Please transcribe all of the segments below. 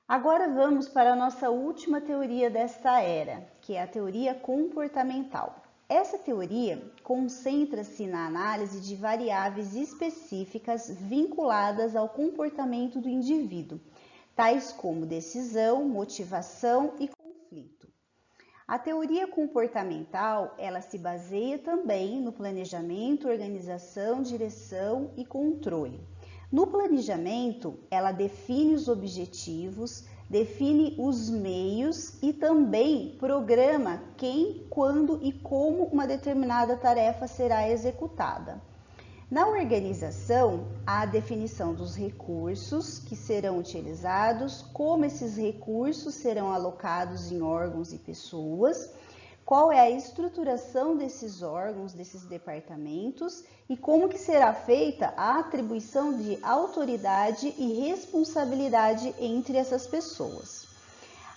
Agora vamos para a nossa última teoria desta era, que é a teoria comportamental. Essa teoria concentra-se na análise de variáveis específicas vinculadas ao comportamento do indivíduo, tais como decisão, motivação e conflito. A teoria comportamental, ela se baseia também no planejamento, organização, direção e controle. No planejamento, ela define os objetivos, define os meios e também programa quem, quando e como uma determinada tarefa será executada. Na organização, há a definição dos recursos que serão utilizados, como esses recursos serão alocados em órgãos e pessoas, qual é a estruturação desses órgãos, desses departamentos e como que será feita a atribuição de autoridade e responsabilidade entre essas pessoas.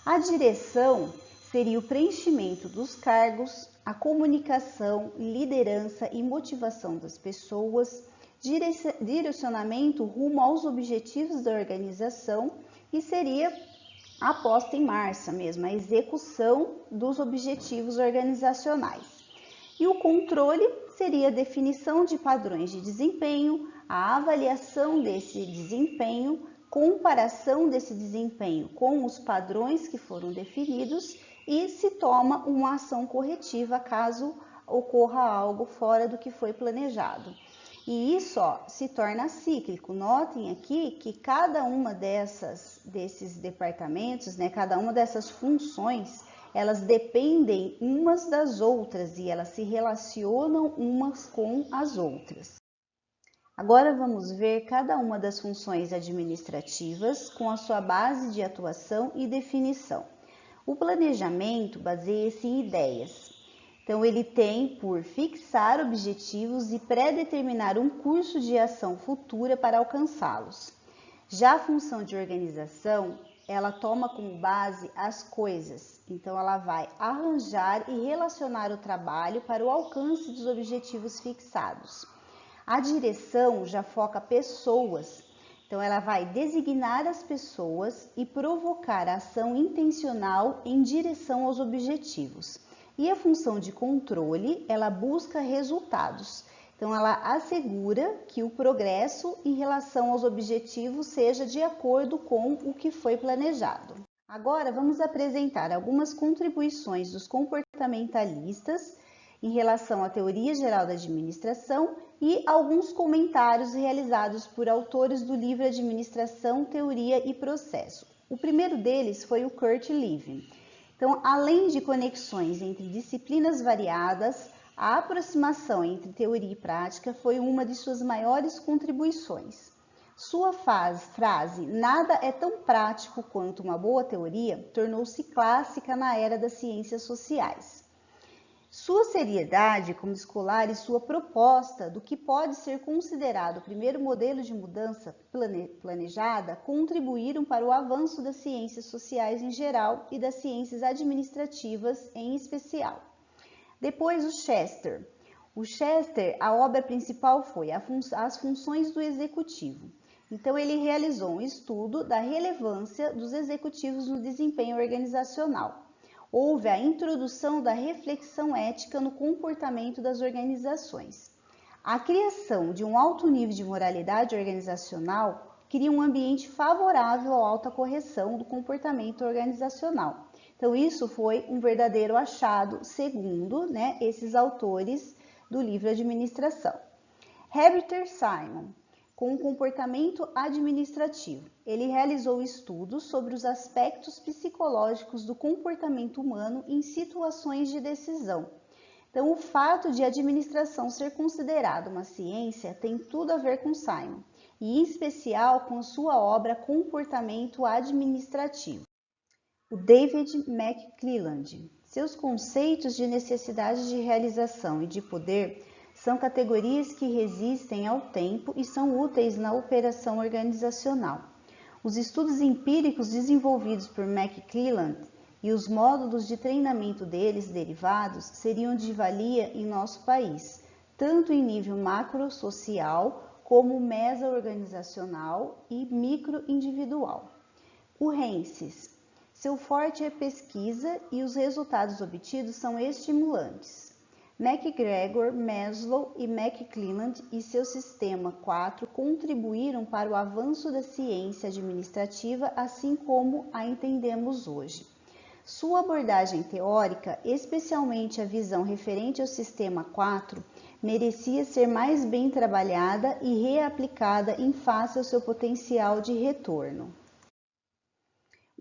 A direção seria o preenchimento dos cargos, a comunicação, liderança e motivação das pessoas, direcionamento rumo aos objetivos da organização e seria a posta em marcha mesmo, a execução dos objetivos organizacionais. E o controle seria a definição de padrões de desempenho, a avaliação desse desempenho, comparação desse desempenho com os padrões que foram definidos e se toma uma ação corretiva caso ocorra algo fora do que foi planejado. E isso se torna cíclico. Notem aqui que cada uma desses departamentos, cada uma dessas funções, elas dependem umas das outras e elas se relacionam umas com as outras. Agora vamos ver cada uma das funções administrativas com a sua base de atuação e definição. O planejamento baseia-se em ideias. Então, ele tem por fixar objetivos e pré-determinar um curso de ação futura para alcançá-los. Já a função de organização, ela toma como base as coisas. Então, ela vai arranjar e relacionar o trabalho para o alcance dos objetivos fixados. A direção já foca pessoas. Então, ela vai designar as pessoas e provocar a ação intencional em direção aos objetivos. E a função de controle, ela busca resultados. Então, ela assegura que o progresso em relação aos objetivos seja de acordo com o que foi planejado. Agora, vamos apresentar algumas contribuições dos comportamentalistas em relação à teoria geral da administração e alguns comentários realizados por autores do livro Administração, Teoria e Processo. O primeiro deles foi o Kurt Lewin. Então, além de conexões entre disciplinas variadas, a aproximação entre teoria e prática foi uma de suas maiores contribuições. Sua frase, nada é tão prático quanto uma boa teoria, tornou-se clássica na era das ciências sociais. Sua seriedade como escolar e sua proposta do que pode ser considerado o primeiro modelo de mudança planejada contribuíram para o avanço das ciências sociais em geral e das ciências administrativas em especial. Depois, o Chester. O Chester, a obra principal foi as funções do executivo. Então, ele realizou um estudo da relevância dos executivos no desempenho organizacional. Houve a introdução da reflexão ética no comportamento das organizações. A criação de um alto nível de moralidade organizacional cria um ambiente favorável à alta correção do comportamento organizacional. Então, isso foi um verdadeiro achado, segundo esses autores do livro Administração. Herbert Simon, com o comportamento administrativo. Ele realizou estudos sobre os aspectos psicológicos do comportamento humano em situações de decisão. Então, o fato de a administração ser considerada uma ciência tem tudo a ver com Simon, e em especial com sua obra Comportamento Administrativo. O David McClelland. Seus conceitos de necessidade de realização e de poder são categorias que resistem ao tempo e são úteis na operação organizacional. Os estudos empíricos desenvolvidos por McClelland e os módulos de treinamento deles derivados seriam de valia em nosso país, tanto em nível macro-social como meso-organizacional e micro-individual. O Rensis. Seu forte é pesquisa e os resultados obtidos são estimulantes. MacGregor, Maslow e McClelland e seu sistema 4 contribuíram para o avanço da ciência administrativa, assim como a entendemos hoje. Sua abordagem teórica, especialmente a visão referente ao sistema 4, merecia ser mais bem trabalhada e reaplicada em face ao seu potencial de retorno.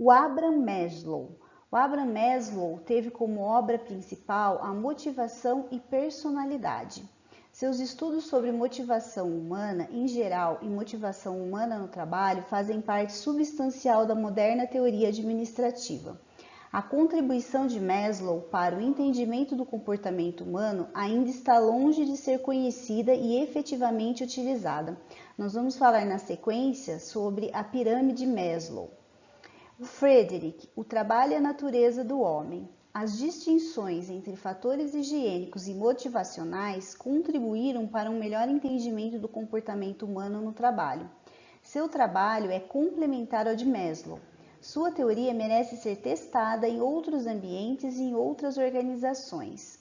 O Abraham Maslow. O Abraham Maslow teve como obra principal a motivação e personalidade. Seus estudos sobre motivação humana em geral e motivação humana no trabalho fazem parte substancial da moderna teoria administrativa. A contribuição de Maslow para o entendimento do comportamento humano ainda está longe de ser conhecida e efetivamente utilizada. Nós vamos falar na sequência sobre a pirâmide Maslow. O Frederick, o trabalho e a natureza do homem. As distinções entre fatores higiênicos e motivacionais contribuíram para um melhor entendimento do comportamento humano no trabalho. Seu trabalho é complementar ao de Maslow. Sua teoria merece ser testada em outros ambientes e em outras organizações.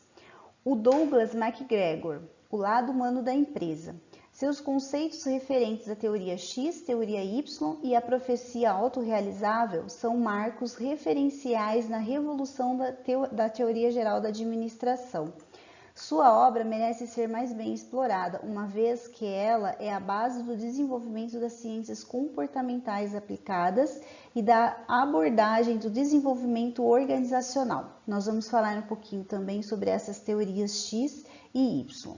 O Douglas MacGregor, o lado humano da empresa. Seus conceitos referentes à teoria X, teoria Y e à profecia autorrealizável são marcos referenciais na revolução da teoria geral da administração. Sua obra merece ser mais bem explorada, uma vez que ela é a base do desenvolvimento das ciências comportamentais aplicadas e da abordagem do desenvolvimento organizacional. Nós vamos falar um pouquinho também sobre essas teorias X e Y.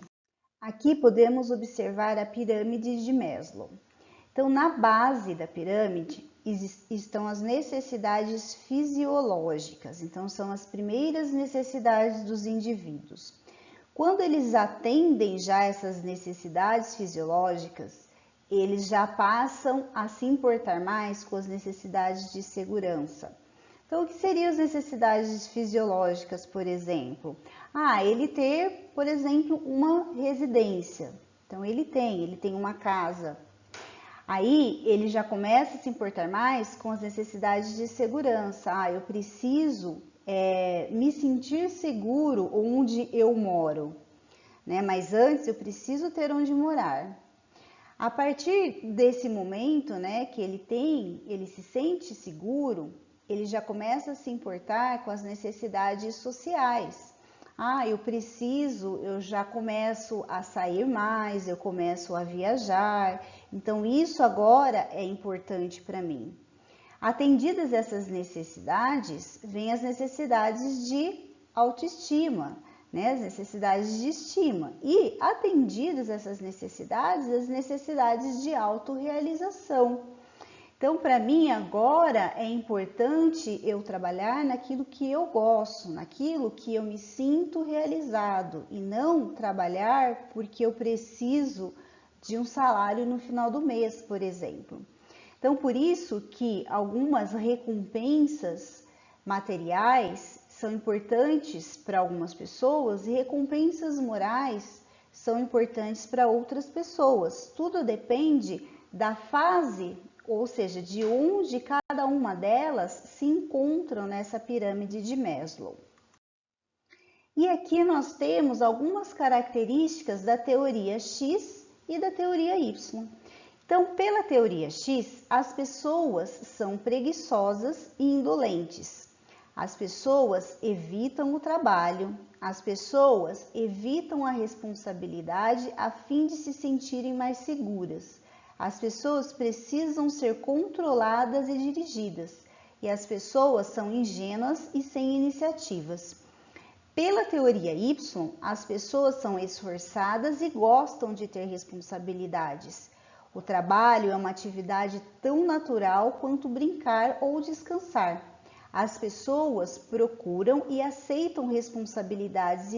Aqui podemos observar a pirâmide de Maslow. Então, na base da pirâmide estão as necessidades fisiológicas. Então, são as primeiras necessidades dos indivíduos. Quando eles atendem já essas necessidades fisiológicas, eles já passam a se importar mais com as necessidades de segurança. Então, o que seriam as necessidades fisiológicas, por exemplo? Ele ter, por exemplo, uma residência. Então, ele tem uma casa. Aí, ele já começa a se importar mais com as necessidades de segurança. Eu preciso me sentir seguro onde eu moro, né? Mas antes eu preciso ter onde morar. A partir desse momento, né, que ele se sente seguro, ele já começa a se importar com as necessidades sociais. Eu já começo a sair mais, eu começo a viajar, então isso agora é importante para mim. Atendidas essas necessidades, vêm as necessidades de autoestima, né? As necessidades de estima. E atendidas essas necessidades, as necessidades de autorrealização. Então, para mim, agora é importante eu trabalhar naquilo que eu gosto, naquilo que eu me sinto realizado, e não trabalhar porque eu preciso de um salário no final do mês, por exemplo. Então, por isso que algumas recompensas materiais são importantes para algumas pessoas e recompensas morais são importantes para outras pessoas. Tudo depende da fase, ou seja, de onde cada uma delas se encontram nessa pirâmide de Maslow. E aqui nós temos algumas características da teoria X e da teoria Y. Então, pela teoria X, as pessoas são preguiçosas e indolentes. As pessoas evitam o trabalho, as pessoas evitam a responsabilidade a fim de se sentirem mais seguras. As pessoas precisam ser controladas e dirigidas, e as pessoas são ingênuas e sem iniciativas. Pela teoria Y, as pessoas são esforçadas e gostam de ter responsabilidades. O trabalho é uma atividade tão natural quanto brincar ou descansar. As pessoas procuram e aceitam responsabilidades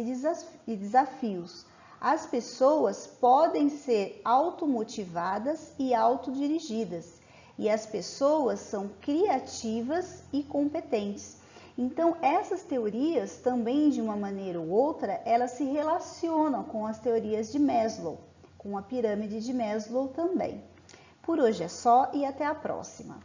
e desafios. As pessoas podem ser automotivadas e autodirigidas. E as pessoas são criativas e competentes. Então, essas teorias também, de uma maneira ou outra, elas se relacionam com as teorias de Maslow, com a pirâmide de Maslow também. Por hoje é só e até a próxima.